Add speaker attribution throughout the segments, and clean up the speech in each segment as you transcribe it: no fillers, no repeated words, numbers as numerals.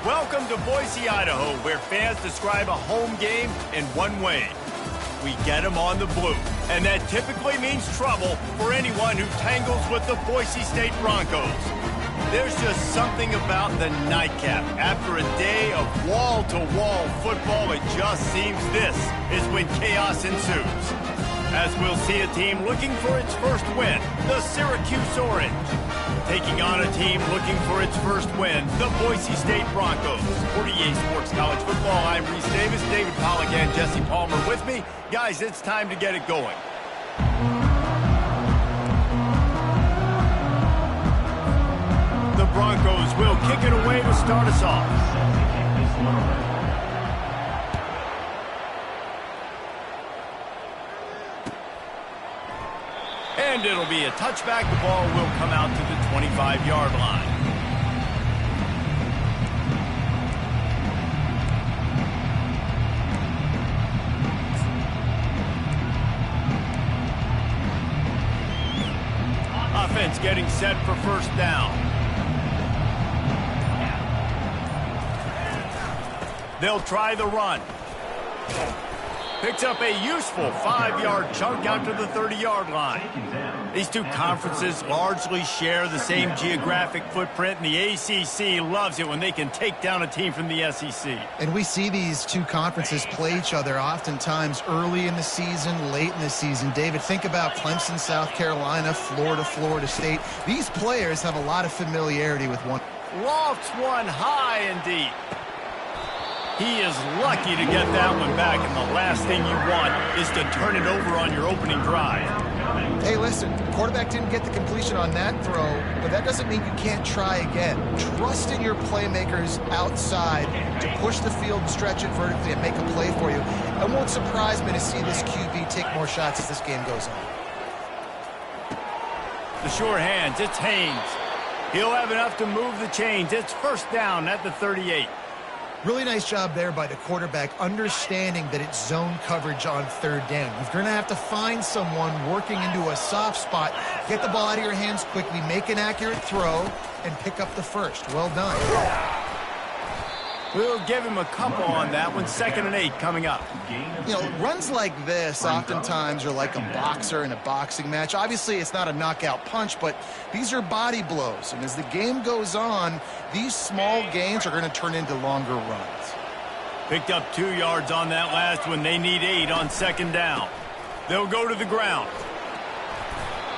Speaker 1: Welcome to Boise, Idaho, where fans describe a home game in one way. We get them on the blue, and that typically means trouble for anyone who tangles with the Boise State Broncos. There's just something about the nightcap. After a day of wall-to-wall football, it just seems this is when chaos ensues. As we'll see a team looking for its first win, the Syracuse Orange, taking on a team looking for its first win, the Boise State Broncos. For EA Sports College Football, I'm Reese Davis, David Pollack, and Jesse Palmer with me. Guys, it's time to get it going. The Broncos will kick it away to start us off. And it'll be a touchback. The ball will come out to the 25-yard line. Offense getting set for first down. They'll try the run. Picks up a useful 5-yard chunk out to the 30-yard line. These two conferences largely share the same geographic footprint, and the ACC loves it when they can take down a team from the SEC.
Speaker 2: And we see these two conferences play each other oftentimes early in the season, late in the season. David, think about Clemson, South Carolina, Florida, Florida State. These players have a lot of familiarity with one.
Speaker 1: Lofts one high and deep. He is lucky to get that one back, and the last thing you want is to turn it over on your opening drive.
Speaker 2: Hey, listen, the quarterback didn't get the completion on that throw, but that doesn't mean you can't try again. Trust in your playmakers outside to push the field and stretch it vertically and make a play for you. It won't surprise me to see this QB take more shots as this game goes on.
Speaker 1: The sure hands, it's Haynes. He'll have enough to move the chains. It's first down at the 38.
Speaker 2: Really nice job there by the quarterback, understanding that it's zone coverage on third down. You're going to have to find someone working into a soft spot, get the ball out of your hands quickly, make an accurate throw, and pick up the first. Well done.
Speaker 1: We'll give him a couple on that one. 2nd and 8 coming up.
Speaker 2: You know, runs like this oftentimes are like a boxer in a boxing match. Obviously, it's not a knockout punch, but these are body blows. And as the game goes on, these small gains are going to turn into longer runs.
Speaker 1: Picked up 2 yards on that last one. They need 8 on 2nd down. They'll go to the ground.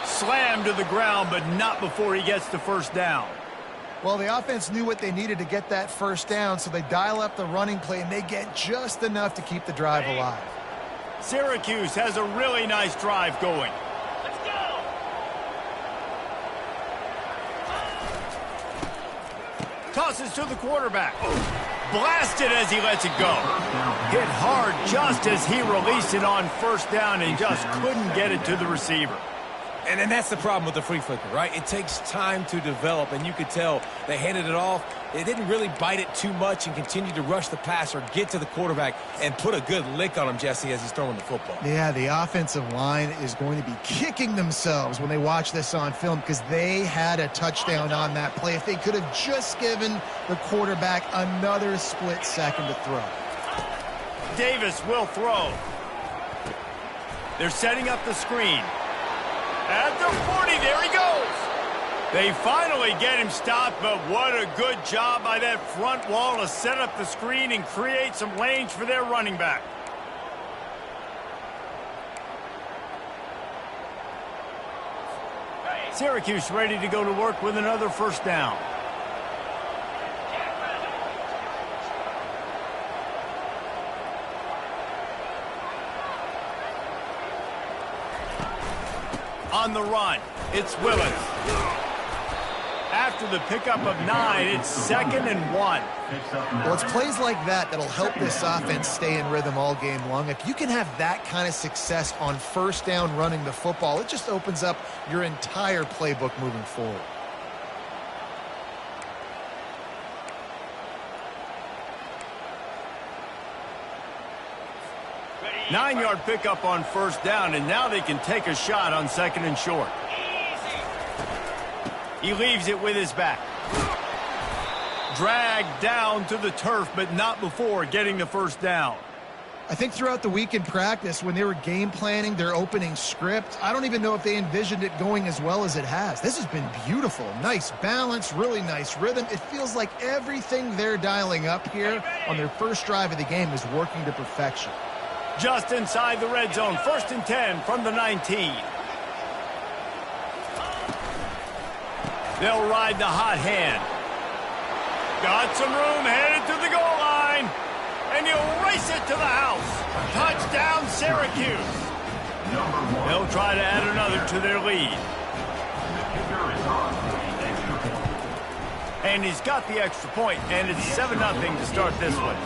Speaker 1: Slam to the ground, but not before he gets to first down.
Speaker 2: Well, the offense knew what they needed to get that first down, so they dial up the running play, and they get just enough to keep the drive alive.
Speaker 1: Syracuse has a really nice drive going. Let's go! Tosses to the quarterback. Blasted as he lets it go. Hit hard just as he released it on first down and just couldn't get it to the receiver.
Speaker 3: And then that's the problem with the flea flicker, right? It takes time to develop, and you could tell they handed it off. They didn't really bite it too much and continue to rush the passer, get to the quarterback, and put a good lick on him, Jesse, as he's throwing the football.
Speaker 2: Yeah, the offensive line is going to be kicking themselves when they watch this on film because they had a touchdown on that play. If they could have just given the quarterback another split second to throw.
Speaker 1: Davis will throw. They're setting up the screen. At the 40, there he goes. They finally get him stopped, but what a good job by that front wall to set up the screen and create some lanes for their running back. Syracuse ready to go to work with another first down. On the run, it's Willis. After the pickup of 9, it's 2nd and 1.
Speaker 2: Well, it's plays like that that'll help this offense stay in rhythm all game long. If you can have that kind of success on first down running the football, it just opens up your entire playbook moving forward.
Speaker 1: Nine-yard pickup on first down, and now they can take a shot on 2nd and short. He leaves it with his back. Dragged down to the turf, but not before getting the first down.
Speaker 2: I think throughout the week in practice, when they were game planning their opening script, I don't even know if they envisioned it going as well as it has. This has been beautiful. Nice balance, really nice rhythm. It feels like everything they're dialing up here on their first drive of the game is working to perfection.
Speaker 1: Just inside the red zone, 1st and 10 from the 19. They'll ride the hot hand. Got some room, headed to the goal line. And he'll race it to the house. Touchdown, Syracuse. They'll try to add another to their lead. And he's got the extra point, and it's 7-0 to start this one.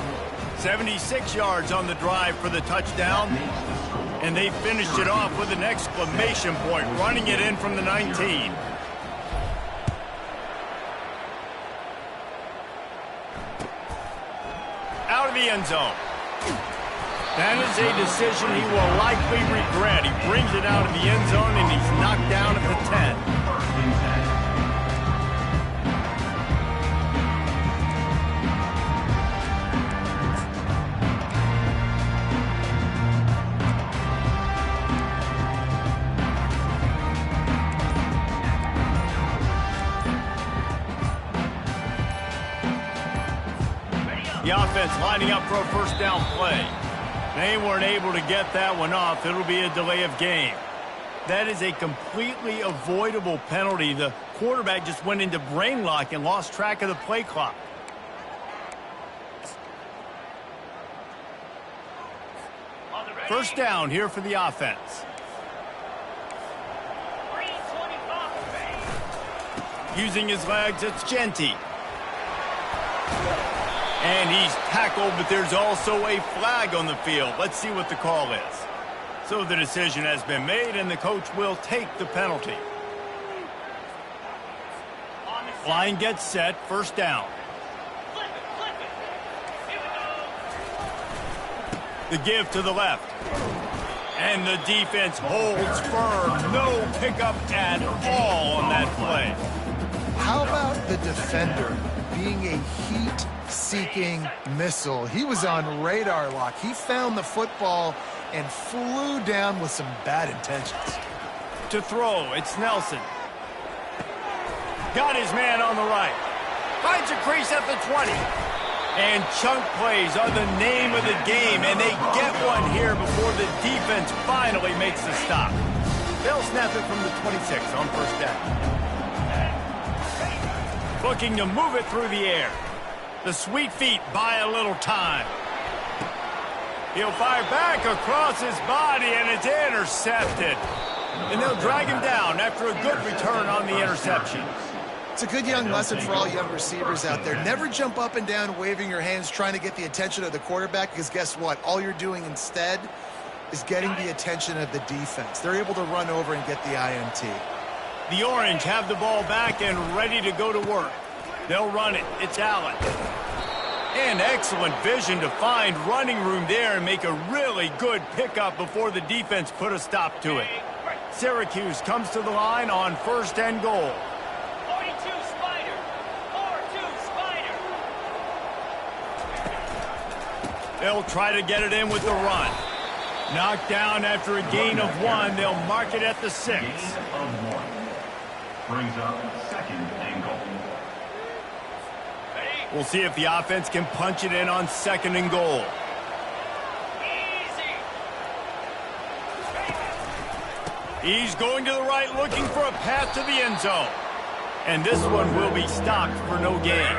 Speaker 1: 76 yards on the drive for the touchdown. And they finished it off with an exclamation point, running it in from the 19. Out of the end zone. That is a decision he will likely regret. He brings it out of the end zone, and he's knocked down at the 10. The offense lining up for a first down play. They weren't able to get that one off. It'll be a delay of game. That is a completely avoidable penalty. The quarterback just went into brain lock and lost track of the play clock. First down here for the offense. Using his legs, it's Genty. And he's tackled, but there's also a flag on the field. Let's see what the call is. So the decision has been made, and the coach will take the penalty. Line gets set, first down. The give to the left. And the defense holds firm. No pickup at all on that play.
Speaker 2: How about the defender being a heat-seeking missile? He was on radar lock. He found the football and flew down with some bad intentions.
Speaker 1: To throw, it's Nelson. Got his man on the right. Finds a crease at the 20. And chunk plays are the name of the game, and they get one here before the defense finally makes the stop. They'll snap it from the 26 on first down. Looking to move it through the air. The sweet feet buy a little time. He'll fire back across his body, and it's intercepted. And they'll drag him down after a good return on the interception.
Speaker 2: It's a good young lesson for all young receivers out there. Never jump up and down waving your hands trying to get the attention of the quarterback, because guess what? All you're doing instead is getting the attention of the defense. They're able to run over and get the INT.
Speaker 1: The Orange have the ball back and ready to go to work. They'll run it. It's Allen. And excellent vision to find running room there and make a really good pickup before the defense put a stop to it. Syracuse comes to the line on first and goal.
Speaker 4: 42 Spider. 4-2 Spider.
Speaker 1: They'll try to get it in with the run. Knocked down after a gain of 1. They'll mark it at the 6.
Speaker 5: Gain of 1. Brings up second and goal.
Speaker 1: We'll see if the offense can punch it in on second and goal. He's going to the right, looking for a path to the end zone. And this one will be stopped for no gain.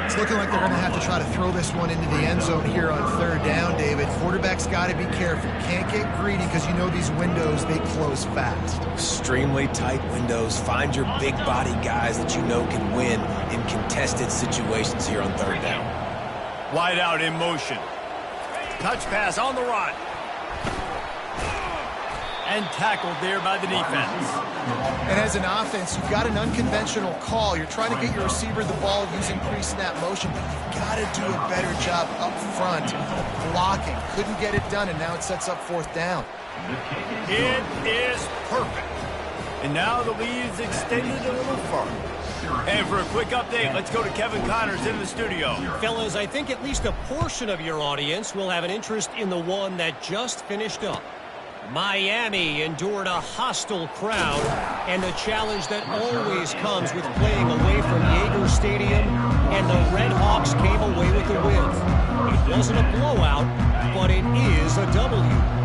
Speaker 2: It's looking like they're going to have to try to throw this one into the end zone here on third down, David. Quarterback's got to be careful. Can't get greedy, because you know these windows, they close fast.
Speaker 3: Extremely tight windows. Find your big body guys that you know can win in contested situations here on third down.
Speaker 1: Wide out in motion. Touch pass on the run. And tackled there by the defense.
Speaker 2: And as an offense, you've got an unconventional call. You're trying to get your receiver the ball using pre-snap motion, but you've got to do a better job up front blocking. Couldn't get it done, and now it sets up fourth down.
Speaker 1: It is perfect. And now the lead is extended a little further. And for a quick update, let's go to Kevin Connors in the studio.
Speaker 6: Fellas, I think at least a portion of your audience will have an interest in the one that just finished up. Miami endured a hostile crowd and the challenge that always comes with playing away from Yager Stadium, and the Red Hawks came away with the win. It wasn't a blowout, but it is a W.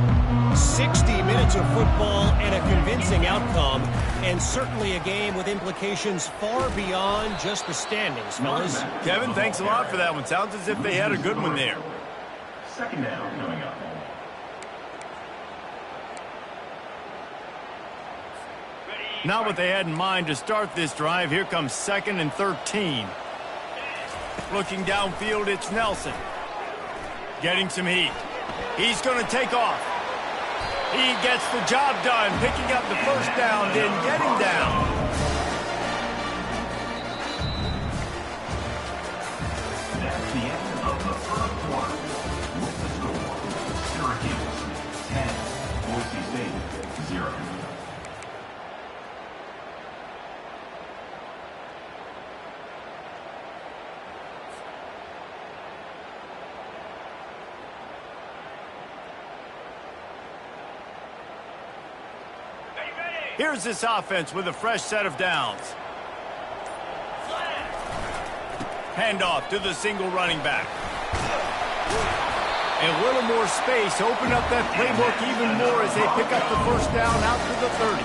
Speaker 6: 60 minutes of football and a convincing outcome, and certainly a game with implications far beyond just the standings, fellas.
Speaker 1: Kevin, thanks a lot for that one. Sounds as if they had a good one there.
Speaker 5: Second down coming up.
Speaker 1: Not what they had in mind to start this drive. Here comes 2nd and 13. Looking downfield, it's Nelson. Getting some heat. He's going to take off. He gets the job done, picking up the first down, then getting down.
Speaker 5: That's the end of the first quarter. With the score, Syracuse 10, Boise State 0.
Speaker 1: Here's this offense with a fresh set of downs. Handoff to the single running back. And a little more space. Open up that playbook even more as they pick up the first down out to the 30.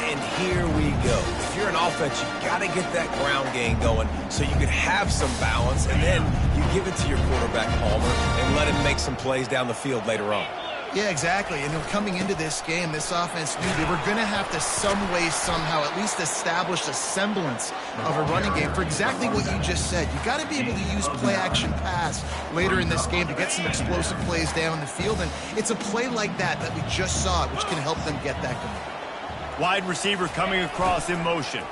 Speaker 3: And here we go. If you're an offense, you got to get that ground game going so you can have some balance, and then you give it to your quarterback, Palmer, and let him make some plays down the field later on.
Speaker 2: Yeah, exactly. And coming into this game, this offense knew they were going to have to some way, somehow, at least establish a semblance of a running game for exactly what you just said. You got to be able to use play-action pass later in this game to get some explosive plays down the field. And it's a play like that we just saw, which can help them get that going.
Speaker 1: Wide receiver coming across in motion.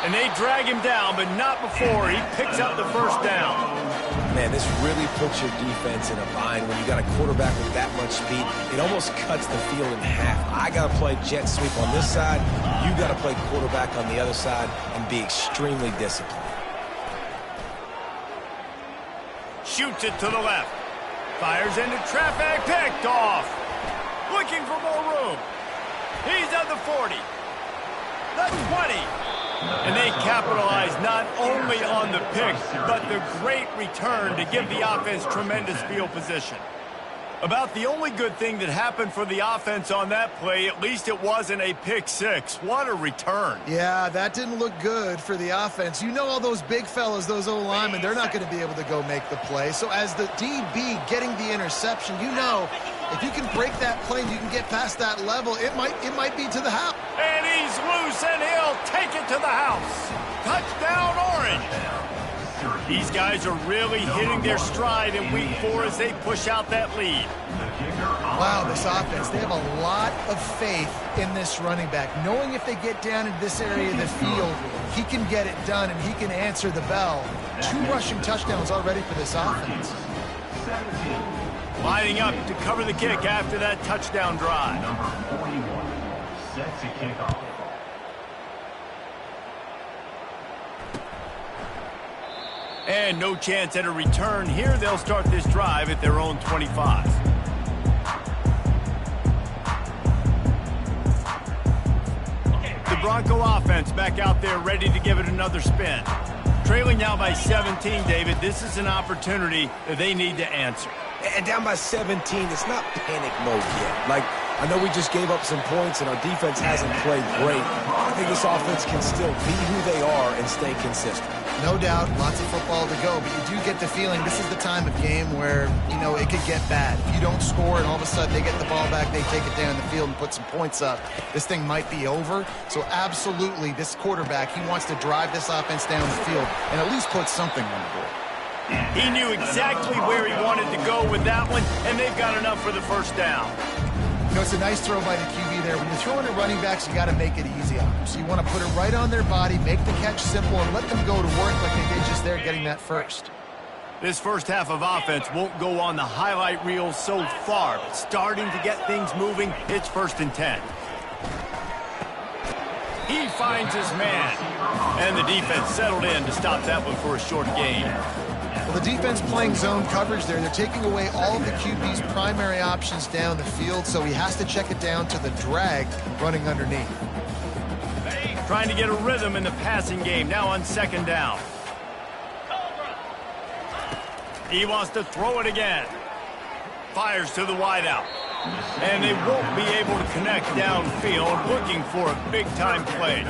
Speaker 1: And they drag him down, but not before he picks up the first down.
Speaker 3: Man, this really puts your defense in a bind when you got a quarterback with that much speed. It almost cuts the field in half. I got to play jet sweep on this side. You got to play quarterback on the other side and be extremely disciplined.
Speaker 1: Shoots it to the left. Fires into traffic. Picked off. Looking for more room. He's at the 40. The 20. And they capitalize not only on the pick, but the great return to give the offense tremendous field position. About the only good thing that happened for the offense on that play, at least it wasn't a pick six. What a return.
Speaker 2: Yeah, that didn't look good for the offense. You know all those big fellas, those O-linemen, they're not going to be able to go make the play. So as the DB getting the interception, you know if you can break that play and you can get past that level, it might be to the house.
Speaker 1: And he's loose, and he'll take it to the house. Touchdown, Orange. These guys are really hitting their stride in week 4 as they push out that lead.
Speaker 2: Wow, this offense, they have a lot of faith in this running back. Knowing if they get down into this area of the field, he can get it done and he can answer the bell. 2 rushing touchdowns already for this offense.
Speaker 1: Lining up to cover the kick after that touchdown drive.
Speaker 5: Number 41 set to kick off.
Speaker 1: And no chance at a return here. They'll start this drive at their own 25. The Bronco offense back out there ready to give it another spin. Trailing now by 17, David. This is an opportunity that they need to answer.
Speaker 3: And down by 17, it's not panic mode yet. Like, I know we just gave up some points and our defense hasn't played great. I think this offense can still be who they are and stay consistent.
Speaker 2: No doubt, lots of football to go, but you do get the feeling this is the time of game where, you know, it could get bad. If you don't score and all of a sudden they get the ball back, they take it down the field and put some points up, this thing might be over. So absolutely, this quarterback, he wants to drive this offense down the field and at least put something on the board.
Speaker 1: He knew exactly where he wanted to go with that one, and they've got enough for the first down.
Speaker 2: You know, it's a nice throw by the QB there. When you're throwing at running backs, you got to make it easy on them. So you want to put it right on their body, make the catch simple, and let them go to work like they did just there getting that first.
Speaker 1: This first half of offense won't go on the highlight reel so far, but starting to get things moving, it's 1st and 10. He finds his man. And the defense settled in to stop that one for a short gain.
Speaker 2: Well, the defense playing zone coverage there. They're taking away all of the QB's primary options down the field, so he has to check it down to the drag running underneath.
Speaker 1: Trying to get a rhythm in the passing game, now on second down. He wants to throw it again. Fires to the wideout. And they won't be able to connect downfield, looking for a big-time play.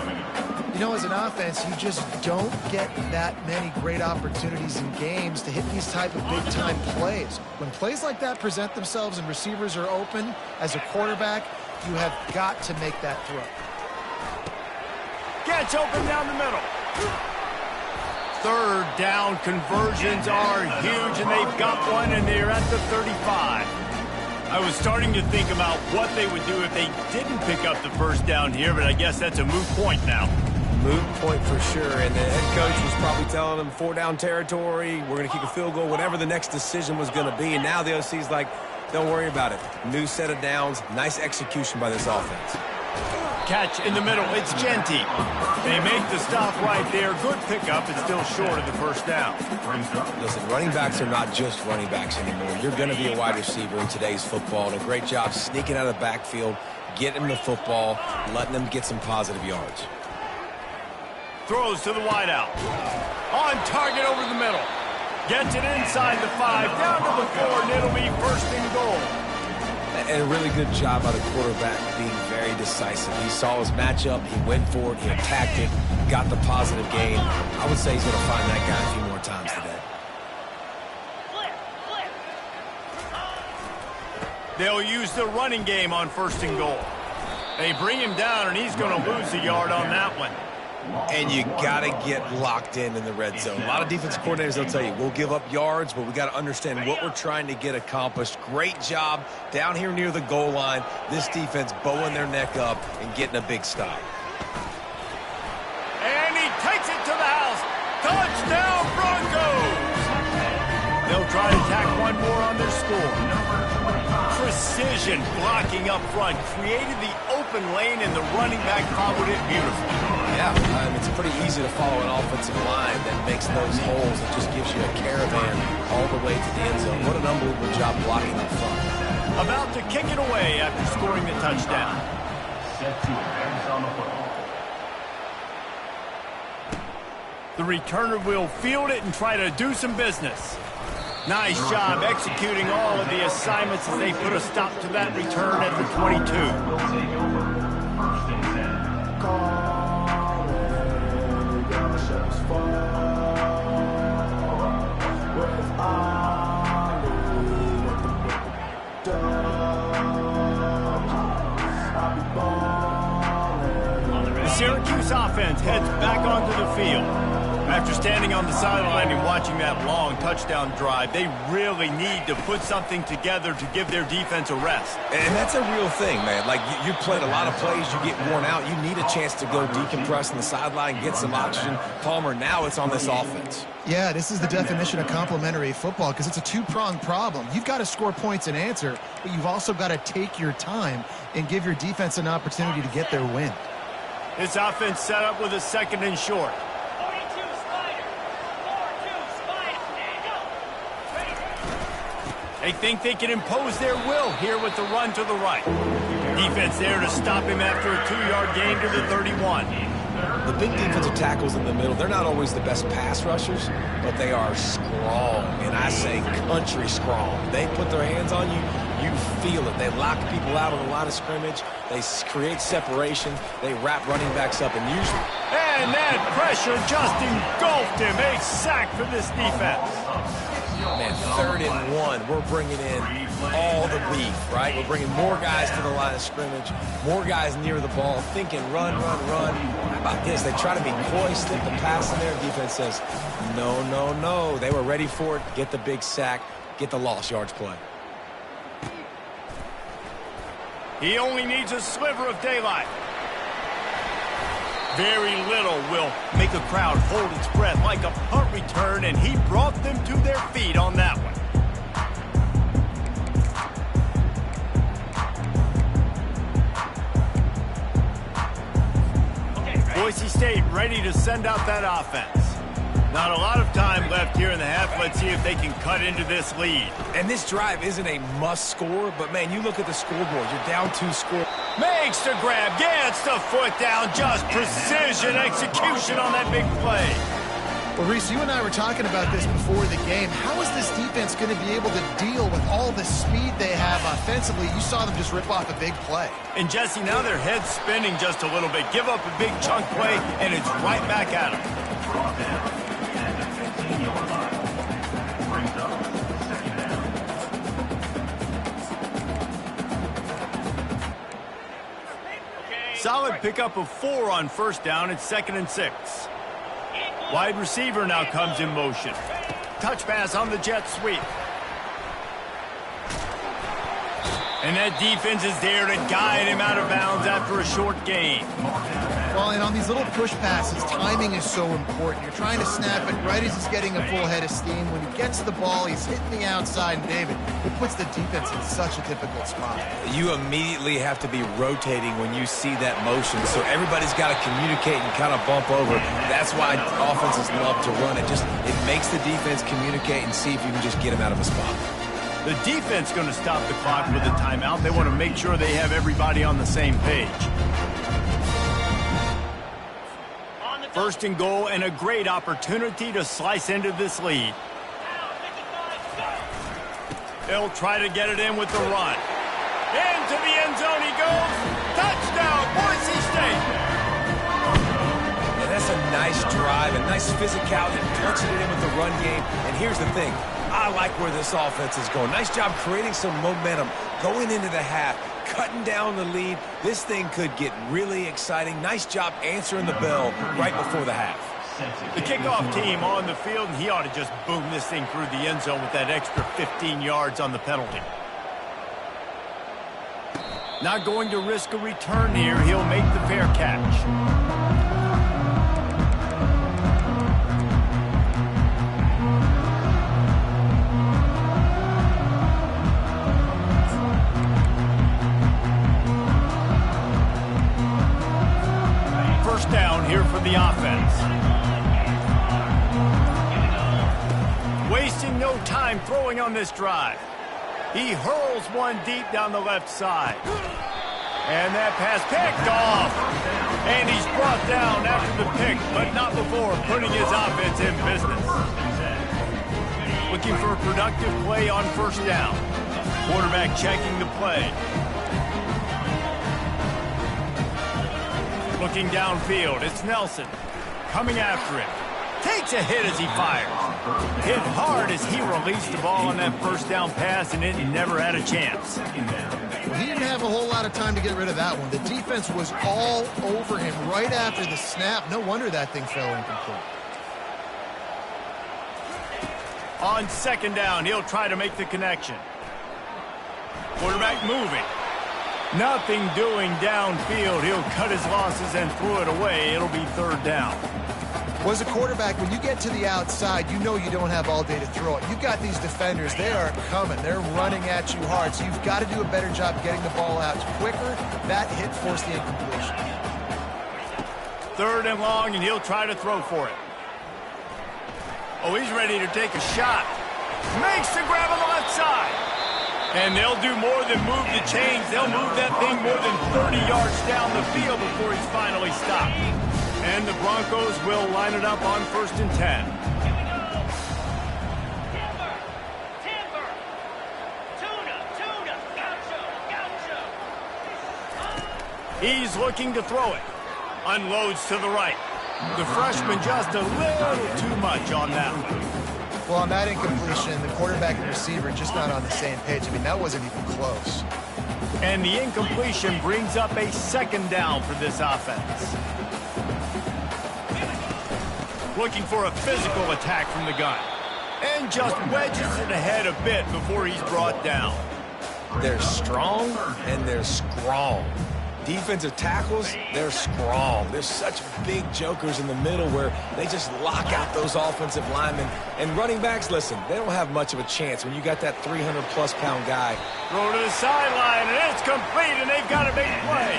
Speaker 2: You know, as an offense, you just don't get that many great opportunities in games to hit these type of big-time plays. When plays like that present themselves and receivers are open, as a quarterback, you have got to make that throw.
Speaker 1: Gets open down the middle. Third down conversions are huge, and they've got one, and they're at the 35. I was starting to think about what they would do if they didn't pick up the first down here, but I guess that's a moot point now.
Speaker 3: Moot point for sure, and the head coach was probably telling them 4-down territory, we're going to kick a field goal, whatever the next decision was going to be, and now the OC's like, don't worry about it. New set of downs, nice execution by this offense.
Speaker 1: Catch in the middle, it's Genty. They make the stop right there. Good pickup, it's still short of the first down.
Speaker 3: Listen, running backs are not just running backs anymore. You're going to be a wide receiver in today's football, and a great job sneaking out of the backfield, getting them the football, letting them get some positive yards.
Speaker 1: Throws to the wideout. On target over the middle. Gets it inside the 5, down to the 4, and it'll be first and goal.
Speaker 3: And a really good job by the quarterback being very decisive. He saw his matchup, he went for it, he attacked it, got the positive gain. I would say he's going to find that guy a few more times today.
Speaker 1: They'll use the running game on first and goal. They bring him down, and he's going to lose a yard on that one.
Speaker 3: And you got to get locked in the red zone. A lot of defensive coordinators will tell you, we'll give up yards, but we got to understand what we're trying to get accomplished. Great job down here near the goal line. This defense bowing their neck up and getting a big stop.
Speaker 1: And he takes it to the house. Touchdown, Broncos! They'll try to tack one more on their score. Precision blocking up front, created the open lane, and the running back followed it beautifully.
Speaker 3: Yeah, it's pretty easy to follow an offensive line that makes those holes and just gives you a caravan all the way to the end zone. What an unbelievable job blocking up front.
Speaker 1: About to kick it away after scoring the touchdown.
Speaker 5: Set to advance on the football.
Speaker 1: The returner will field it and try to do some business. Nice job executing all of the assignments as they put a stop to that return at the 22.
Speaker 5: Will take over first and 10.
Speaker 1: The Syracuse offense heads back onto the field. After standing on the sideline and watching that long touchdown drive, they really need to put something together to give their defense a rest.
Speaker 3: And that's a real thing, man. Like, you played a lot of plays, you get worn out. You need a chance to go decompress on the sideline, get some oxygen. Palmer, now it's on this offense.
Speaker 2: Yeah, this is the definition of complementary football because it's a two-pronged problem. You've got to score points and answer, but you've also got to take your time and give your defense an opportunity to get their win.
Speaker 1: This offense set up with a second and short. They think they can impose their will here with the run to the right. Defense there to stop him after a 2-yard gain to the 31.
Speaker 3: The big defensive tackles in the middle, they're not always the best pass rushers, but they are strong, and I say country strong. They put their hands on you, you feel it. They lock people out on the line of scrimmage. They create separation. They wrap running backs up, and usually...
Speaker 1: And that pressure just engulfed him. A sack for this defense.
Speaker 3: Man, 3rd and 1, we're bringing in all the beef, right? We're bringing more guys to the line of scrimmage, more guys near the ball, thinking run, run, run. How about this? They try to be coy, slip the pass in there. Defense says, no, no, no. They were ready for it. Get the big sack, get the lost yards play.
Speaker 1: He only needs a sliver of daylight. Very little will make a crowd hold its breath like a punt return, and he brought them to their feet on that one. Boise State ready to send out that offense. Not a lot of time left here in the half. Let's see if they can cut into this lead.
Speaker 3: And this drive isn't a must score, but man, you look at the scoreboard. You're down 2 scores.
Speaker 1: Makes the grab, gets the foot down, just precision execution on that big play.
Speaker 2: Well, Reese, you and I were talking about this before the game. How is this defense going to be able to deal with all the speed they have offensively? You saw them just rip off a big play.
Speaker 1: And Jesse, now their head's spinning just a little bit. Give up a big chunk play, and it's right back at them.
Speaker 5: Brought down at the 15-yard line. Brings up second down.
Speaker 1: Solid pickup of 4 on first down. It's 2nd and 6. Wide receiver now comes in motion. Touch pass on the jet sweep. And that defense is there to guide him out of bounds after a short gain.
Speaker 2: Well, and on these little push passes, timing is so important. You're trying to snap it right as he's getting a full head of steam. When he gets the ball, he's hitting the outside, and David, it puts the defense in such a difficult spot.
Speaker 3: You immediately have to be rotating when you see that motion, so everybody's got to communicate and kind of bump over. That's why offenses love to run it. It makes the defense communicate and see if you can just get him out of a spot.
Speaker 1: The defense going to stop the clock with a timeout. They want to make sure they have everybody on the same page. 1st and goal, and a great opportunity to slice into this lead. They'll try to get it in with the run. Into the end zone he goes. Touchdown, Boise State.
Speaker 3: And that's a nice drive, a nice physicality, punching it in with the run game. And here's the thing. I like where this offense is going. Nice job creating some momentum, going into the half, cutting down the lead. This thing could get really exciting. Nice job answering the bell right before the half.
Speaker 1: The kickoff team on the field, and he ought to just boom this thing through the end zone with that extra 15 yards on the penalty. Not going to risk a return here. He'll make the fair catch. Down here for the offense. Wasting no time throwing on this drive. He hurls one deep down the left side. And that pass picked off. And he's brought down after the pick, but not before putting his offense in business. Looking for a productive play on 1st down. Quarterback checking the play. Looking downfield, it's Nelson. Coming after him. Takes a hit as he fires. Hit hard as he released the ball on that 1st down pass, and it never had a chance.
Speaker 2: He didn't have a whole lot of time to get rid of that one. The defense was all over him right after the snap. No wonder that thing fell incomplete.
Speaker 1: On 2nd down, he'll try to make the connection. Quarterback moving. Nothing doing downfield. He'll cut his losses and throw it away. It'll be 3rd down.
Speaker 2: Well, as a quarterback, when you get to the outside, you know you don't have all day to throw it. You've got these defenders. They are coming. They're running at you hard. So you've got to do a better job getting the ball out quicker. That hit forced the incompletion.
Speaker 1: 3rd and long, and he'll try to throw for it. Oh, he's ready to take a shot. Makes the grab on the left side. And they'll do more than move the chains. They'll move that thing more than 30 yards down the field before he's finally stopped. And the Broncos will line it up on 1st and 10.
Speaker 4: Timber. Tuna. Gaucho.
Speaker 1: He's looking to throw it. Unloads to the right. The freshman just a little too much on that one.
Speaker 2: Well, on that incompletion, the quarterback and receiver just not on the same page. I mean, that wasn't even close.
Speaker 1: And the incompletion brings up a 2nd down for this offense. Looking for a physical attack from the gun. And just wedges it ahead a bit before he's brought down.
Speaker 3: They're strong and they're strong. Defensive tackles, they're strong. There's such big jokers in the middle where they just lock out those offensive linemen. And running backs, listen, they don't have much of a chance when you got that 300-plus pound guy.
Speaker 1: Throw to the sideline, and it's complete, and they've got a big play.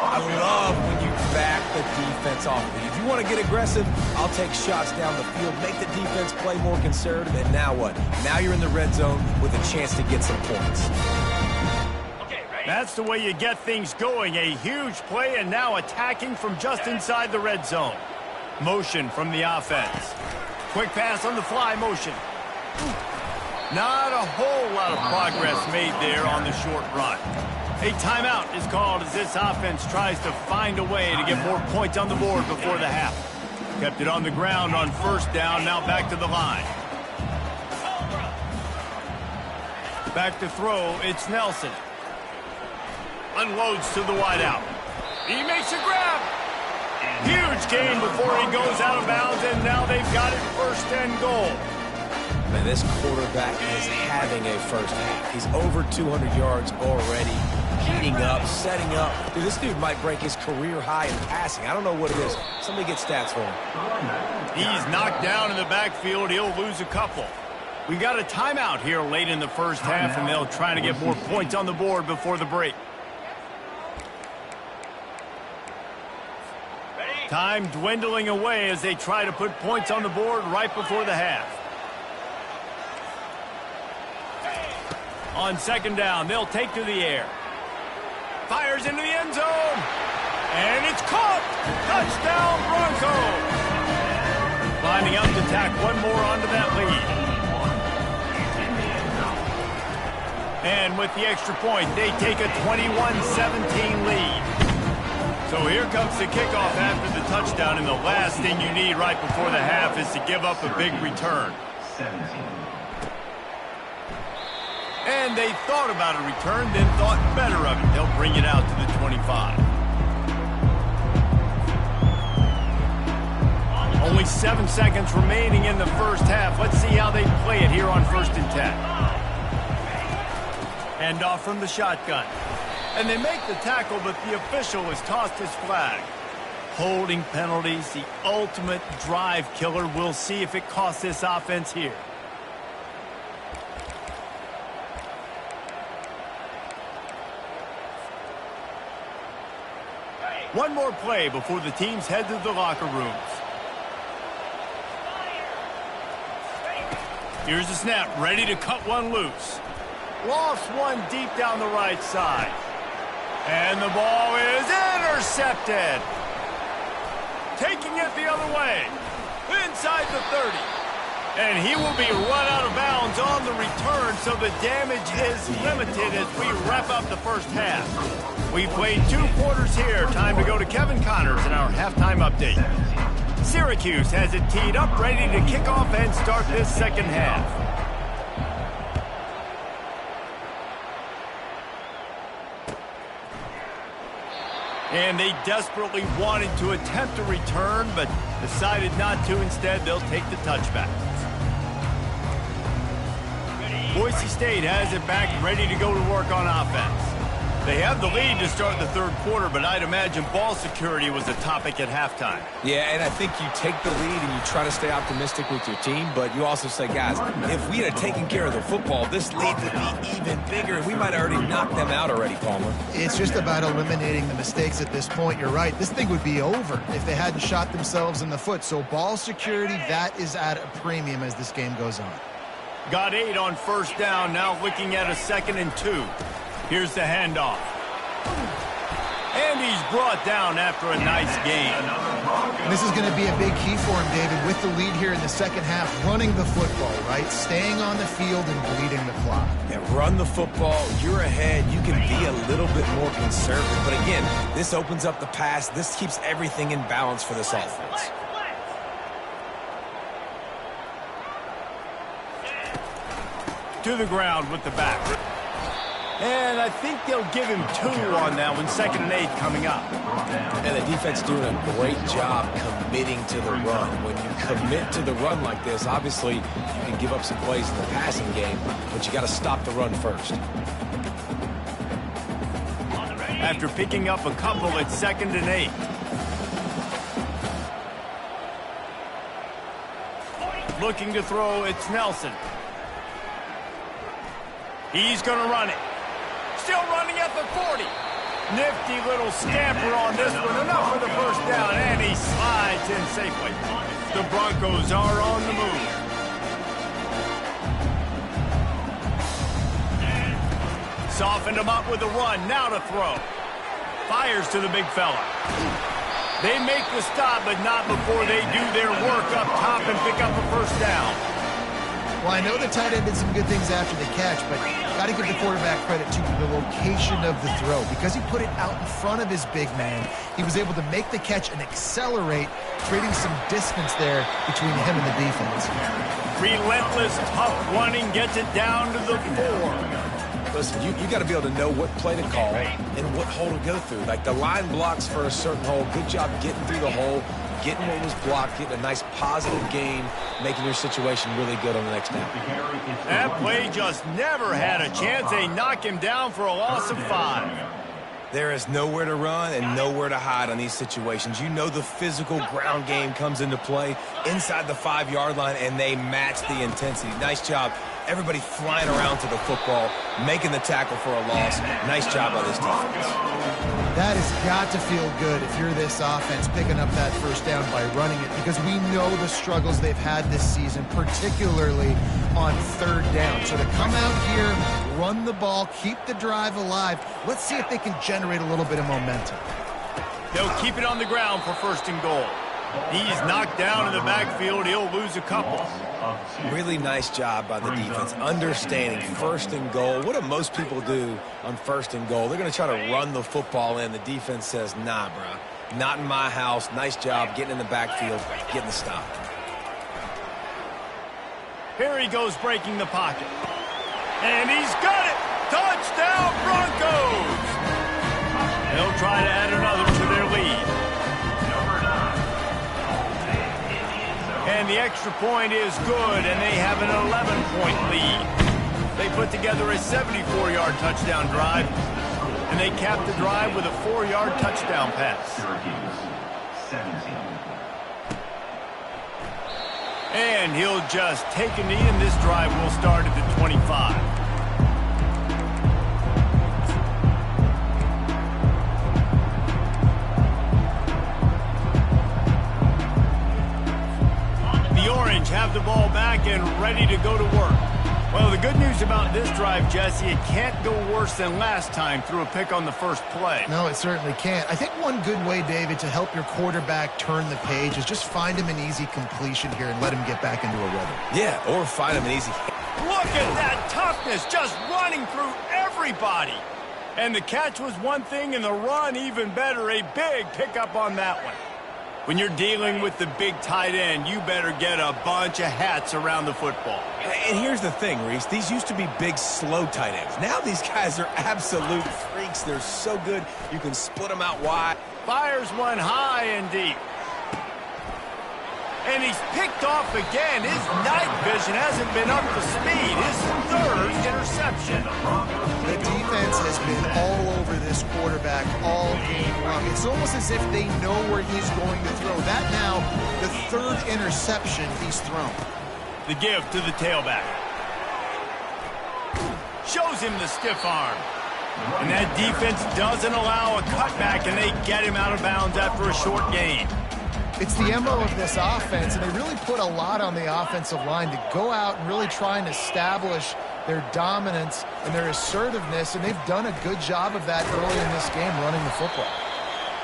Speaker 3: I love when you back the defense off of it. If you want to get aggressive, I'll take shots down the field, make the defense play more conservative, and now what? Now you're in the red zone with a chance to get some points.
Speaker 1: That's the way you get things going. A huge play, and now attacking from just inside the red zone. Motion from the offense. Quick pass on the fly motion. Not a whole lot of progress made there on the short run. A timeout is called as this offense tries to find a way to get more points on the board before the half. Kept it on the ground on first down, now back to the line. Back to throw, it's Nelson. Unloads to the wideout. He makes a grab. Huge gain before he goes out of bounds, and now they've got it first and goal.
Speaker 3: Man, this quarterback is having a first half. He's over 200 yards already, heating up, setting up. Dude, this dude might break his career high in passing. I don't know what it is. Somebody get stats for him.
Speaker 1: He's knocked down in the backfield. He'll lose a couple. We got a timeout here late in the first half, and they'll try to get more points on the board before the break. Time dwindling away as they try to put points on the board right before the half. On second down, they'll take to the air. Fires into the end zone. And it's caught. Touchdown, Broncos. Lining up to tack one more onto that lead. And with the extra point, they take a 21-17 lead. So here comes the kickoff after the touchdown, and the last thing you need right before the half is to give up a big return.
Speaker 5: 17.
Speaker 1: And they thought about a return, then thought better of it. They'll bring it out to the 25. Only 7 seconds remaining in the first half. Let's see how they play it here on 1st and 10. Hand off from the shotgun. And they make the tackle, but the official has tossed his flag. Holding penalties, the ultimate drive killer. We'll see if it costs this offense here. One more play before the teams head to the locker rooms. Here's the snap, ready to cut one loose. Lost one deep down the right side. And the ball is intercepted. Taking it the other way. Inside the 30. And he will be run out of bounds on the return, so the damage is limited as we wrap up the first half. We played 2 quarters here. Time to go to Kevin Connors in our halftime update. Syracuse has it teed up, ready to kick off and start this second half. And they desperately wanted to attempt a return, but decided not to. Instead, they'll take the touchback. Boise State has it back, ready to go to work on offense. They have the lead to start the third quarter, but I'd imagine ball security was a topic at halftime.
Speaker 3: Yeah, and I think you take the lead and you try to stay optimistic with your team, but you also say, guys, if we had taken care of the football, this lead would be even bigger, and we might have already knocked them out already, Palmer.
Speaker 2: It's just about eliminating the mistakes at this point. You're right. This thing would be over if they hadn't shot themselves in the foot. So ball security, that is at a premium as this game goes on.
Speaker 1: Got 8 on first down, now looking at a 2nd and 2. Here's the handoff. And he's brought down after a nice gain.
Speaker 2: This is going to be a big key for him, David, with the lead here in the second half, running the football, right? Staying on the field and bleeding the clock.
Speaker 3: Yeah, run the football. You're ahead. You can be a little bit more conservative. But again, this opens up the pass. This keeps everything in balance for this offense.
Speaker 1: To the ground with the back. And I think they'll give him 2 on that one. 2nd and 8 coming up.
Speaker 3: And the defense doing a great job committing to the run. When you commit to the run like this, obviously you can give up some plays in the passing game, but you got to stop the run first.
Speaker 1: After picking up a couple, it's 2nd and 8. Looking to throw, it's Nelson. He's going to run it. Still running at the 40. Nifty little scamper on this one. Enough for the first down, and line safely. The Broncos are on the move. Softened him up with a run. Now to throw. Fires to the big fella. They make the stop, but not before they do their work up top and pick up a first down.
Speaker 2: Well, I know the tight end did some good things after the catch, but got to give the quarterback credit to the location of the throw. Because he put it out in front of his big man, he was able to make the catch and accelerate, creating some distance there between him and the defense.
Speaker 1: Relentless, tough running gets it down to the 4.
Speaker 3: Listen, you got to be able to know what play to call and what hole to go through. Like the line blocks for a certain hole. Good job getting through the hole, getting what was blocked, getting a nice positive gain, making your situation really good on the next down.
Speaker 1: That play just never had a chance. They knock him down for a loss of 5.
Speaker 3: There is nowhere to run and nowhere to hide on these situations. You know the physical ground game comes into play inside the 5-yard line, and they match the intensity. Nice job. Everybody flying around to the football, making the tackle for a loss. Nice job by this defense.
Speaker 2: That has got to feel good if you're this offense picking up that first down by running it, because we know the struggles they've had this season, particularly on 3rd down. So to come out here, run the ball, keep the drive alive, let's see if they can generate a little bit of momentum.
Speaker 1: They'll keep it on the ground for 1st and goal. He's knocked down in the backfield. He'll lose a couple.
Speaker 3: Really nice job by the defense, understanding 1st and goal. What do most people do on 1st and goal? They're going to try to run the football in. The defense says, nah, bro, not in my house. Nice job getting in the backfield, getting the stop.
Speaker 1: Here he goes breaking the pocket. And he's got it! Touchdown, Broncos! They'll try to add another to their lead. And the extra point is good, and they have an 11-point lead. They put together a 74-yard touchdown drive, and they cap the drive with a 4-yard touchdown pass.
Speaker 5: Syracuse, 17.
Speaker 1: And he'll just take a knee, and this drive will start at the 25. The Orange have the ball back and ready to go to work. Well, the good news about this drive, Jesse, it can't go worse than last time through a pick on the first play.
Speaker 2: No, it certainly can't. I think one good way, David, to help your quarterback turn the page is just find him an easy completion here and let him get back into a rhythm.
Speaker 3: Yeah, or find him an easy.
Speaker 1: Look at that toughness, just running through everybody. And the catch was one thing, and the run even better. A big pickup on that one. When you're dealing with the big tight end, you better get a bunch of hats around the football.
Speaker 3: And here's the thing, Reese. These used to be big, slow tight ends. Now these guys are absolute freaks. They're so good, you can split them out wide.
Speaker 1: Fires one high and deep. And he's picked off again. His night vision hasn't been up to speed. His 3rd interception.
Speaker 2: The defense has been all over this quarterback all game long. It's almost as if they know where he's going to throw. That now, the 3rd interception he's thrown.
Speaker 1: The give to the tailback. Shows him the stiff arm. And that defense doesn't allow a cutback, and they get him out of bounds after a short gain.
Speaker 2: It's the MO of this offense, and they really put a lot on the offensive line to go out and really try and establish their dominance and their assertiveness, and they've done a good job of that early in this game running the football.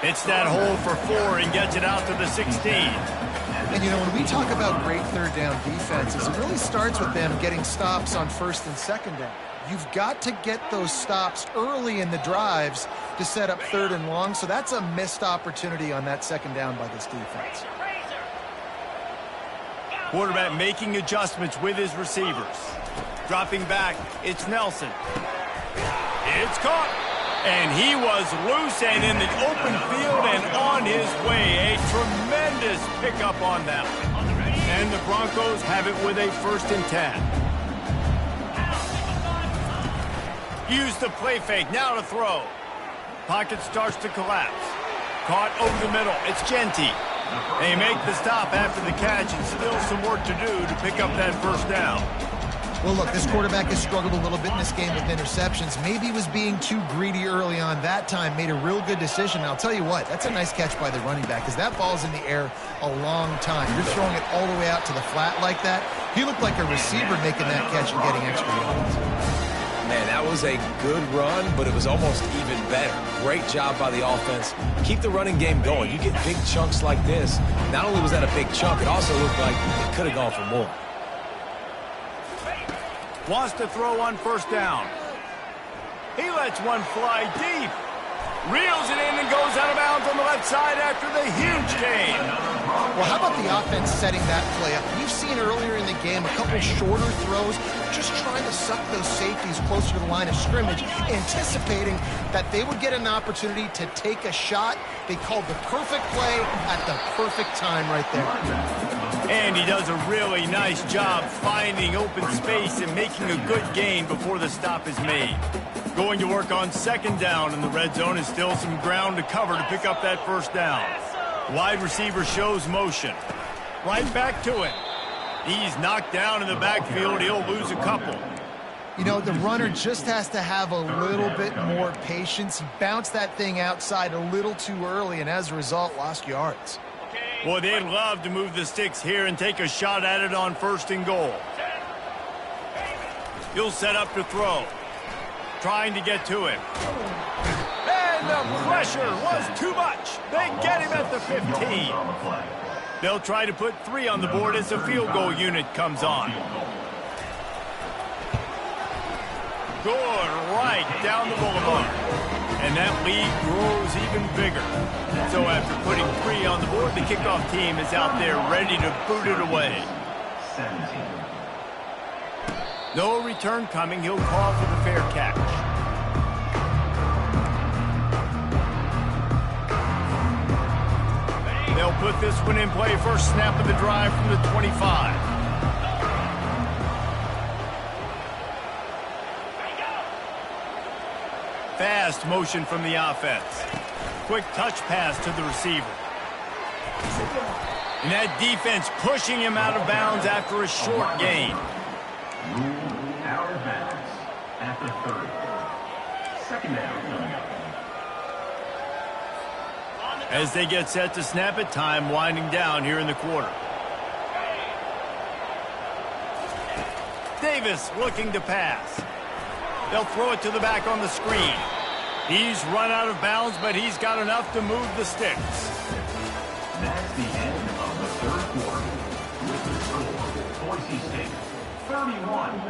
Speaker 1: It's that hole for 4 and gets it out to the 16.
Speaker 2: And, you know, when we talk about great 3rd down defenses, it really starts with them getting stops on 1st and 2nd down. You've got to get those stops early in the drives to set up 3rd and long, so that's a missed opportunity on that 2nd down by this defense.
Speaker 1: Quarterback making adjustments with his receivers. Dropping back, it's Nelson. It's caught. And he was loose and in the open field and on his way. A tremendous pickup on that one. And the Broncos have it with a 1st and 10. Use the play fake, now to throw. Pocket starts to collapse. Caught over the middle, it's Genty. They make the stop after the catch and still some work to do to pick up that 1st down.
Speaker 2: Well, look, this quarterback has struggled a little bit in this game with interceptions. Maybe he was being too greedy early on that time, made a real good decision. And I'll tell you what, that's a nice catch by the running back because that ball's in the air a long time. You're throwing it all the way out to the flat like that. He looked like a receiver making that catch and getting extra yards.
Speaker 3: Man, that was a good run, but it was almost even better. Great job by the offense. Keep the running game going. You get big chunks like this. Not only was that a big chunk, it also looked like it could have gone for more.
Speaker 1: Wants to throw on first down. He lets one fly deep. Reels it in and goes out of bounds on the left side after the huge gain.
Speaker 2: Well, how about the offense setting that play up? We've seen earlier in the game a couple shorter throws, just trying to suck those safeties closer to the line of scrimmage, anticipating that they would get an opportunity to take a shot. They called the perfect play at the perfect time right there.
Speaker 1: And he does a really nice job finding open space and making a good gain before the stop is made. Going to work on second down in the red zone is still some ground to cover to pick up that first down. Wide receiver shows motion. Right back to it. He's knocked down in the backfield. He'll lose a couple.
Speaker 2: You know, the runner just has to have a little bit more patience. He bounced that thing outside a little too early, and as a result, lost yards.
Speaker 1: Boy, they'd love to move the sticks here and take a shot at it on first and goal. He'll set up to throw. Trying to get to him. And the pressure was too much. They get him at the 15. They'll try to put 3 on the board as the field goal unit comes on. Good right down the boulevard. And that lead grows even bigger. So after putting 3 on the board, the kickoff team is out there ready to boot it away.
Speaker 5: 17.
Speaker 1: No return coming. He'll call for the fair catch. They'll put this one in play. First snap of the drive from the 25. Fast motion from the offense. Quick touch pass to the receiver. And that defense pushing him out of bounds after a short gain.
Speaker 5: Rule out of bounds at the 30. Second down coming up.
Speaker 1: As they get set to snap it, time winding down here in the quarter. Davis looking to pass. They'll throw it to the back on the screen. He's run out of bounds, but he's got enough to move the sticks.
Speaker 5: That's the end of the third quarter. With the score, Boise State 31,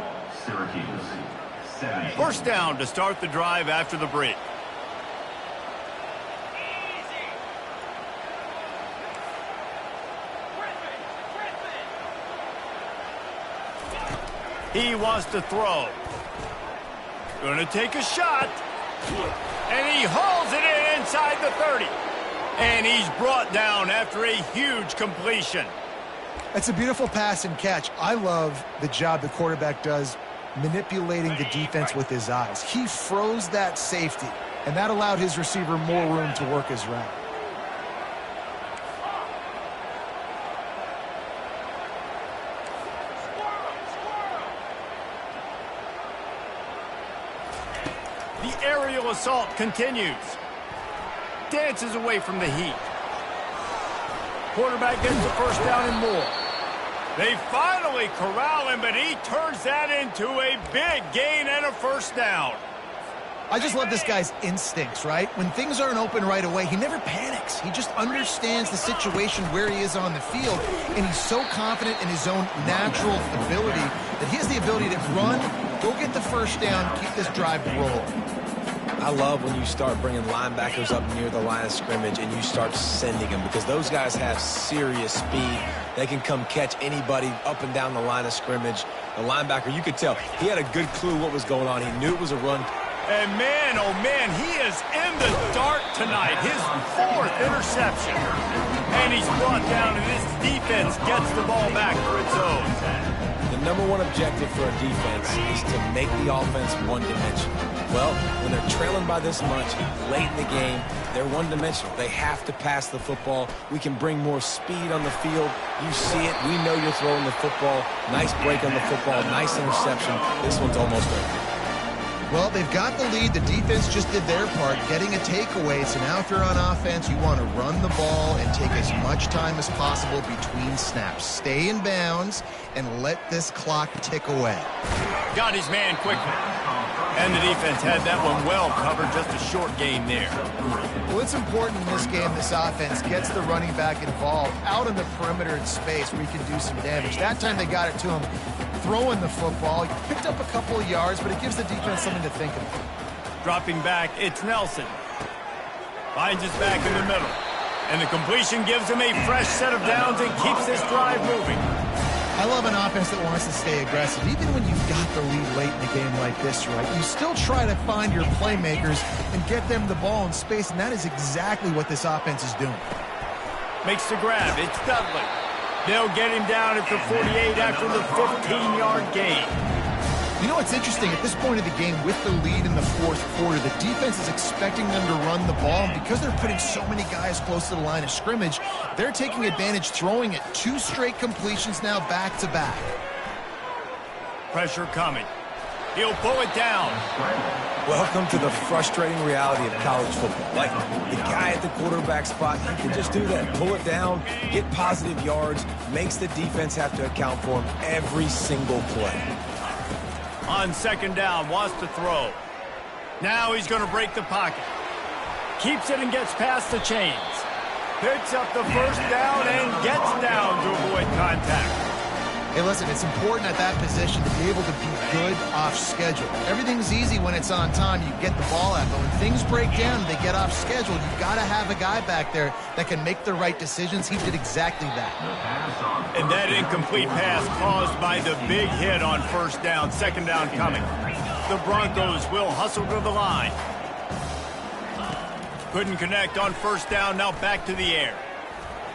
Speaker 5: Syracuse 7.
Speaker 1: First down to start the drive after the break. He wants to throw. Gonna take a shot. And he hauls it in inside the 30. And he's brought down after a huge completion.
Speaker 2: It's a beautiful pass and catch. I love the job the quarterback does manipulating the defense with his eyes. He froze that safety, and that allowed his receiver more room to work his route.
Speaker 1: The aerial assault continues. Dances away from the heat. Quarterback gets the first down and more. They finally corral him, but he turns that into a big gain and a first down.
Speaker 2: I just love this guy's instincts, right? When things aren't open right away, he never panics. He just understands the situation where he is on the field, and he's so confident in his own natural ability that he has the ability to run, go get the first down, keep this drive rolling.
Speaker 3: I love when you start bringing linebackers up near the line of scrimmage and you start sending them because those guys have serious speed. They can come catch anybody up and down the line of scrimmage. The linebacker, you could tell, he had a good clue what was going on. He knew it was a run.
Speaker 1: And man, oh man, he is in the dark tonight. His 4th interception. And he's brought down, and this defense gets the ball back for its own.
Speaker 3: The number one objective for a defense is to make the offense one-dimensional. Well, when they're trailing by this much late in the game, they're one-dimensional. They have to pass the football. We can bring more speed on the field. You see it. We know you're throwing the football. Nice break on the football. Nice interception. This one's almost over.
Speaker 2: Well, they've got the lead. The defense just did their part, getting a takeaway. So now if you're on offense, you want to run the ball and take as much time as possible between snaps. Stay in bounds and let this clock tick away.
Speaker 1: Got his man quickly. And the defense had that one well covered. Just a short game there.
Speaker 2: Well, it's important in this game this offense gets the running back involved out on the perimeter in space where he can do some damage. That time they got it to him throwing the football. He picked up a couple of yards, but it gives the defense something to think about.
Speaker 1: Dropping back, it's Nelson. Finds his back in the middle. And the completion gives him a fresh set of downs and keeps this drive moving.
Speaker 2: I love an offense that wants to stay aggressive. Even when you've got the lead late in a game like this, right, you still try to find your playmakers and get them the ball in space, and that is exactly what this offense is doing.
Speaker 1: Makes the grab. It's Dudley. They'll get him down at the 48 after the 15-yard gain.
Speaker 2: You know what's interesting? At this point of the game, with the lead in the fourth quarter, the defense is expecting them to run the ball. And because they're putting so many guys close to the line of scrimmage, they're taking advantage, throwing it 2 straight completions now back-to-back.
Speaker 1: Pressure coming. He'll pull it down.
Speaker 3: Welcome to the frustrating reality of college football. Like, the guy at the quarterback spot, he can just do that. Pull it down, get positive yards, makes the defense have to account for him every single play.
Speaker 1: On second down, wants to throw. Now he's going to break the pocket. Keeps it and gets past the chains. Picks up the first down and gets down to avoid contact.
Speaker 2: Hey, listen, it's important at that position to be able to be good off schedule. Everything's easy when it's on time. You get the ball out. But when things break down and they get off schedule, you've got to have a guy back there that can make the right decisions. He did exactly that.
Speaker 1: And that incomplete pass caused by the big hit on first down. Second down coming. The Broncos will hustle to the line. Couldn't connect on first down. Now back to the air.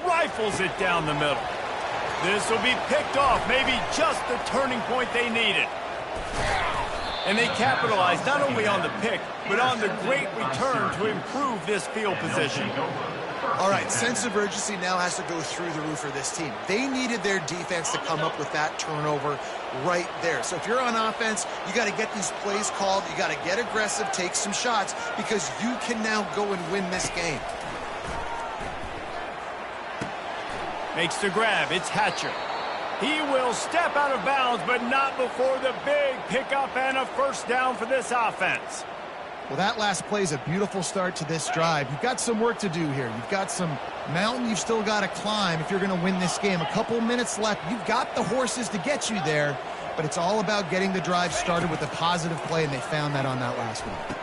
Speaker 1: Rifles it down the middle. This will be picked off, maybe just the turning point they needed. And they capitalized not only on the pick, but on the great return to improve this field position.
Speaker 2: All right, sense of urgency now has to go through the roof for this team. They needed their defense to come up with that turnover right there. So if you're on offense, you got to get these plays called. You got to get aggressive, take some shots, because you can now go and win this game.
Speaker 1: Makes the grab. It's Hatcher. He will step out of bounds, but not before the big pickup and a first down for this offense.
Speaker 2: Well, that last play is a beautiful start to this drive. You've got some work to do here. You've got some mountain you've still got to climb if you're going to win this game. A couple minutes left. You've got the horses to get you there, but it's all about getting the drive started with a positive play, and they found that on that last one.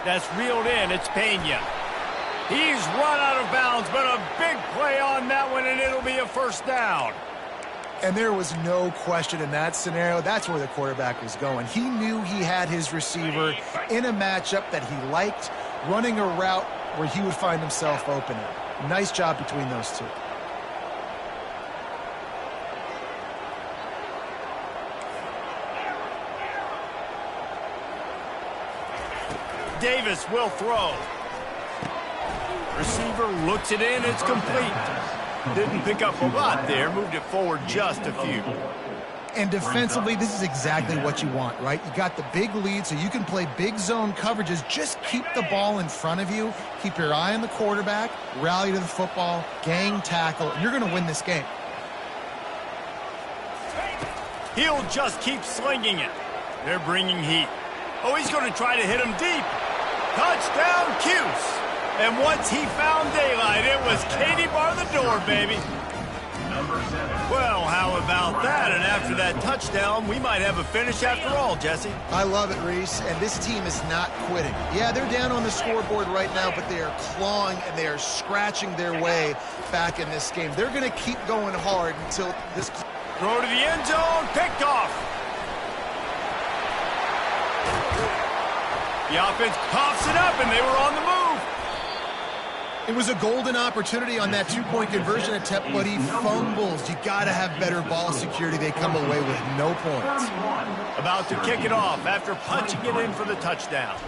Speaker 1: That's reeled in. It's Pena. He's run out of bounds, but a big play on that one, and it'll be a first down.
Speaker 2: And there was no question in that scenario. That's where the quarterback was going. He knew he had his receiver in a matchup that he liked, running a route where he would find himself open. Nice job between those two.
Speaker 1: Davis will throw. Receiver looks it in. It's complete. Didn't pick up a lot there. Moved it forward just a few.
Speaker 2: And defensively, this is exactly what you want, right? You got the big lead, so you can play big zone coverages. Just keep the ball in front of you. Keep your eye on the quarterback. Rally to the football. Gang tackle. You're going to win this game.
Speaker 1: He'll just keep slinging it. They're bringing heat. Oh, he's going to try to hit him deep. Touchdown, Cuse. And once he found daylight, it was Katie bar the door, baby. Well, how about that? And after that touchdown, we might have a finish after all, Jesse.
Speaker 2: I love it, Reese. And this team is not quitting. Yeah, they're down on the scoreboard right now, but they are clawing and they are scratching their way back in this game. They're going to keep going hard until this...
Speaker 1: Throw to the end zone, picked off. The offense coughs it up, and they were on the move.
Speaker 2: It was a golden opportunity on that two-point conversion attempt, but he fumbles. You got to have better ball security. They come away with no points.
Speaker 1: About to kick it off after punching it in for the touchdown.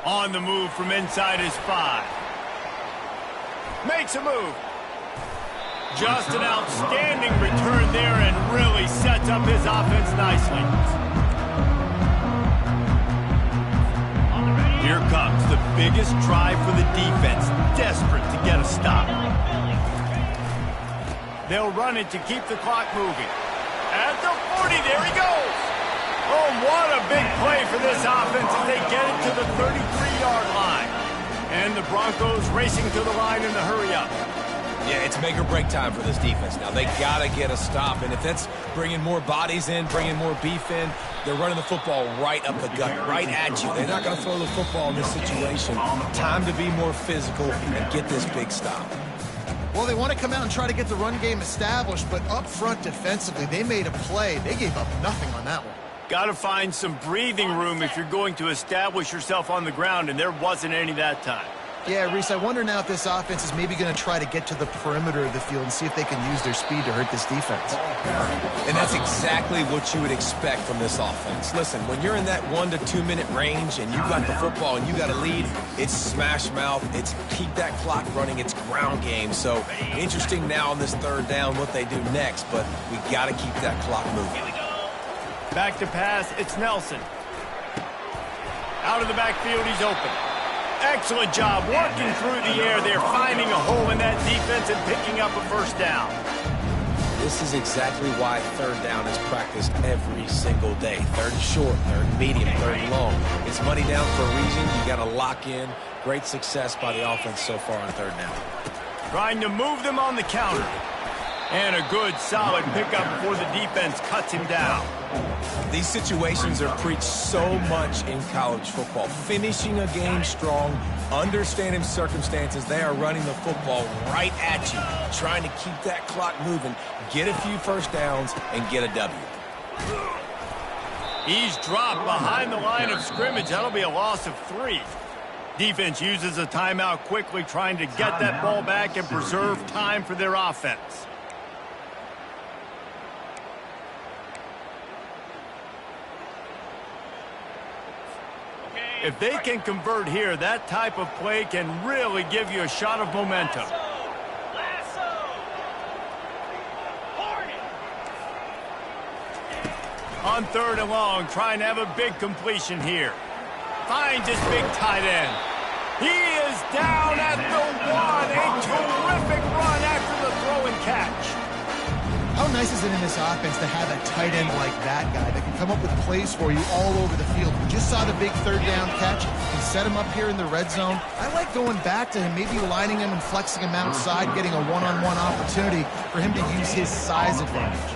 Speaker 1: On the move from inside his 5. Makes a move. Just an outstanding return there and really sets up his offense nicely. Here comes the biggest drive for the defense, desperate to get a stop. They'll run it to keep the clock moving. At the 40, there he goes. Oh, what a big play for this offense as they get it to the 33-yard line. And the Broncos racing to the line in the hurry-up.
Speaker 3: Yeah, it's make or break time for this defense now. They got to get a stop, and if that's bringing more bodies in, bringing more beef in, they're running the football right up the gut, right at you. They're not going to throw the football in this situation. Time to be more physical and get this big stop.
Speaker 2: Well, they want to come out and try to get the run game established, but up front defensively, they made a play. They gave up nothing on that one.
Speaker 1: Got to find some breathing room if you're going to establish yourself on the ground, and there wasn't any that time.
Speaker 2: Yeah, Reese, I wonder now if this offense is maybe going to try to get to the perimeter of the field and see if they can use their speed to hurt this defense.
Speaker 3: And that's exactly what you would expect from this offense. Listen, when you're in that 1 to 2 minute range and you got the football and you got a lead, it's smash mouth, it's keep that clock running, it's ground game. So interesting now on this third down what they do next, but we got to keep that clock moving.
Speaker 1: Back to pass, it's Nelson. Out of the backfield, he's open. Excellent job working through the air there, finding a hole in that defense and picking up a first down.
Speaker 3: This is exactly why third down is practiced every single day. Third and short, third and medium, third and long. It's money down for a reason. You got to lock in. Great success by the offense so far on third down.
Speaker 1: Trying to move them on the counter. And a good, solid pickup before the defense cuts him down.
Speaker 3: These situations are preached so much in college football. Finishing a game strong, understanding circumstances. They are running the football right at you, trying to keep that clock moving, get a few first downs, and get a W.
Speaker 1: He's dropped behind the line of scrimmage. That'll be a loss of 3. Defense uses a timeout quickly, trying to get that ball back and preserve time for their offense. If they can convert here, that type of play can really give you a shot of momentum. On third and long, trying to have a big completion here. Finds his big tight end. He is down at the 1. A terrific run after the throw and catch.
Speaker 2: How nice is it in this offense to have a tight end like that guy that can come up with plays for you all over the field? We just saw the big third down catch. He set him up here in the red zone. I like going back to him, maybe lining him and flexing him outside, getting a one-on-one opportunity for him to use his size advantage.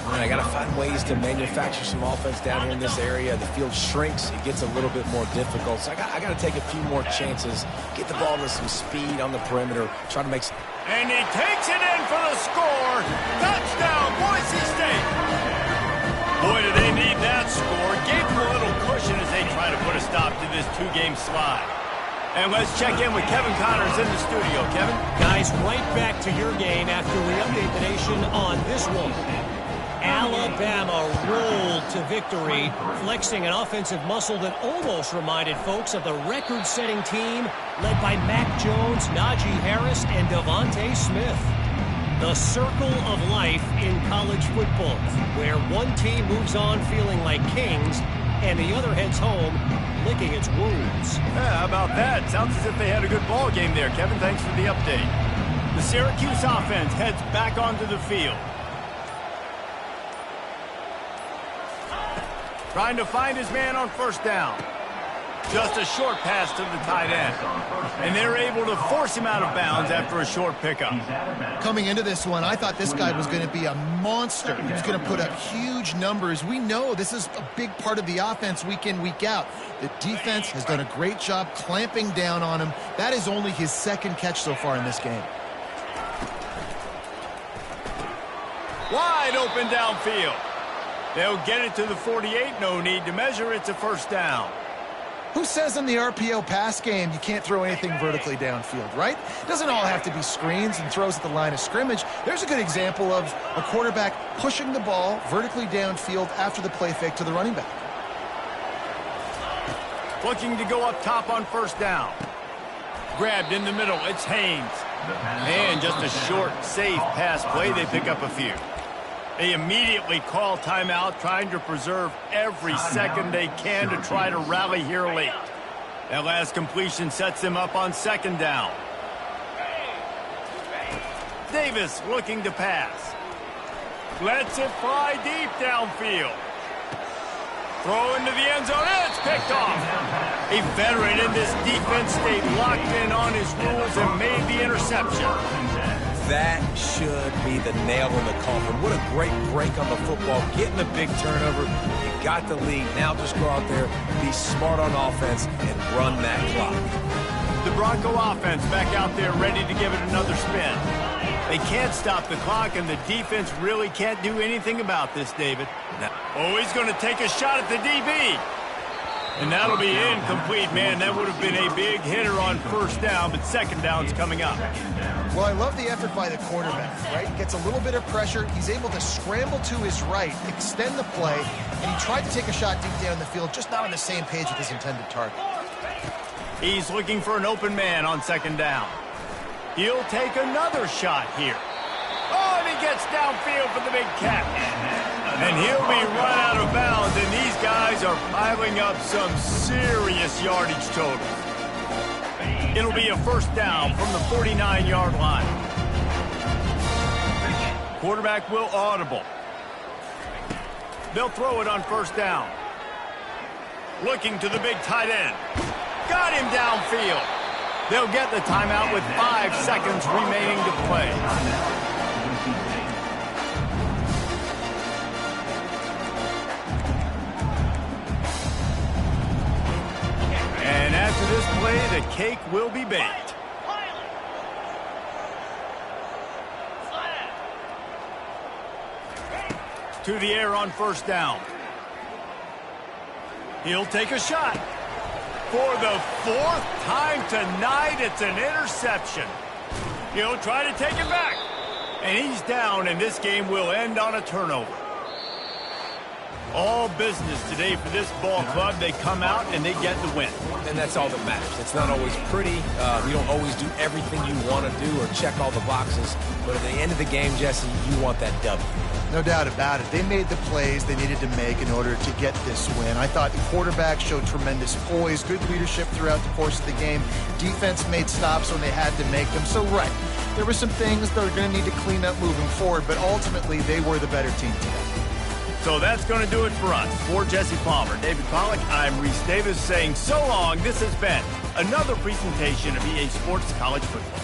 Speaker 3: I got to find ways to manufacture some offense down here in this area. The field shrinks. It gets a little bit more difficult. So I got to take a few more chances, get the ball to some speed on the perimeter, try to make some...
Speaker 1: And he takes it in for the score. Touchdown, Boise State. Boy, do they need that score. Gave them a little cushion as they try to put a stop to this 2-game slide. And let's check in with Kevin Connors in the studio. Kevin?
Speaker 6: Guys, right back to your game after we update the nation on this one. Alabama rolled to victory, flexing an offensive muscle that almost reminded folks of the record-setting team led by Mac Jones, Najee Harris, and Devontae Smith. The circle of life in college football, where one team moves on feeling like kings and the other heads home licking its wounds.
Speaker 1: Yeah, how about that? Sounds as if they had a good ball game there, Kevin. Thanks for the update. The Syracuse offense heads back onto the field. Trying to find his man on first down. Just a short pass to the tight end. And they're able to force him out of bounds after a short pickup.
Speaker 2: Coming into this one, I thought this guy was going to be a monster. He was going to put up huge numbers. We know this is a big part of the offense week in, week out. The defense has done a great job clamping down on him. That is only his second catch so far in this game.
Speaker 1: Wide open downfield. They'll get it to the 48, no need to measure. It's a first down.
Speaker 2: Who says in the RPO pass game you can't throw anything vertically downfield, right? It doesn't all have to be screens and throws at the line of scrimmage. There's a good example of a quarterback pushing the ball vertically downfield after the play fake to the running back.
Speaker 1: Looking to go up top on first down. Grabbed in the middle. It's Haynes. And just a short, safe pass play. They pick up a few. They immediately call timeout, trying to preserve every second they can to try to rally here late. That last completion sets them up on second down. Davis looking to pass. Lets it fly deep downfield. Throw into the end zone. It's picked off. A veteran in this defense stayed locked in on his rules and made the interception.
Speaker 3: That should be the nail in the coffin. What a great break on the football. Getting a big turnover. You got the lead. Now just go out there, be smart on offense, and run that clock.
Speaker 1: The Bronco offense back out there ready to give it another spin. They can't stop the clock, and the defense really can't do anything about this, David. Oh, he's going to take a shot at the DB. And that'll be incomplete, man. That would have been a big hitter on first down, but second down's coming up.
Speaker 2: Well, I love the effort by the quarterback, right? Gets a little bit of pressure. He's able to scramble to his right, extend the play, and he tried to take a shot deep down the field, just not on the same page with his intended target.
Speaker 1: He's looking for an open man on second down. He'll take another shot here. Oh, and he gets downfield for the big catch. And he'll be run out of bounds, and these guys are piling up some serious yardage totals. It'll be a first down from the 49-yard line. Quarterback will audible. They'll throw it on first down. Looking to the big tight end. Got him downfield. They'll get the timeout with 5 seconds remaining to play. And after this play, the cake will be baked. To the air on first down. He'll take a shot. For the 4th time tonight, it's an interception. He'll try to take it back. And he's down, and this game will end on a turnover. All business today for this ball club. They come out and they get the win.
Speaker 3: And that's all that matters. It's not always pretty. You don't always do everything you want to do or check all the boxes. But at the end of the game, Jesse, you want that W.
Speaker 2: No doubt about it. They made the plays they needed to make in order to get this win. I thought the quarterback showed tremendous poise, good leadership throughout the course of the game. Defense made stops when they had to make them. So, right, there were some things that are going to need to clean up moving forward, but ultimately they were the better team today.
Speaker 1: So that's going to do it for us. For Jesse Palmer, David Pollack, I'm Reese Davis saying so long. This has been another presentation of EA Sports College Football.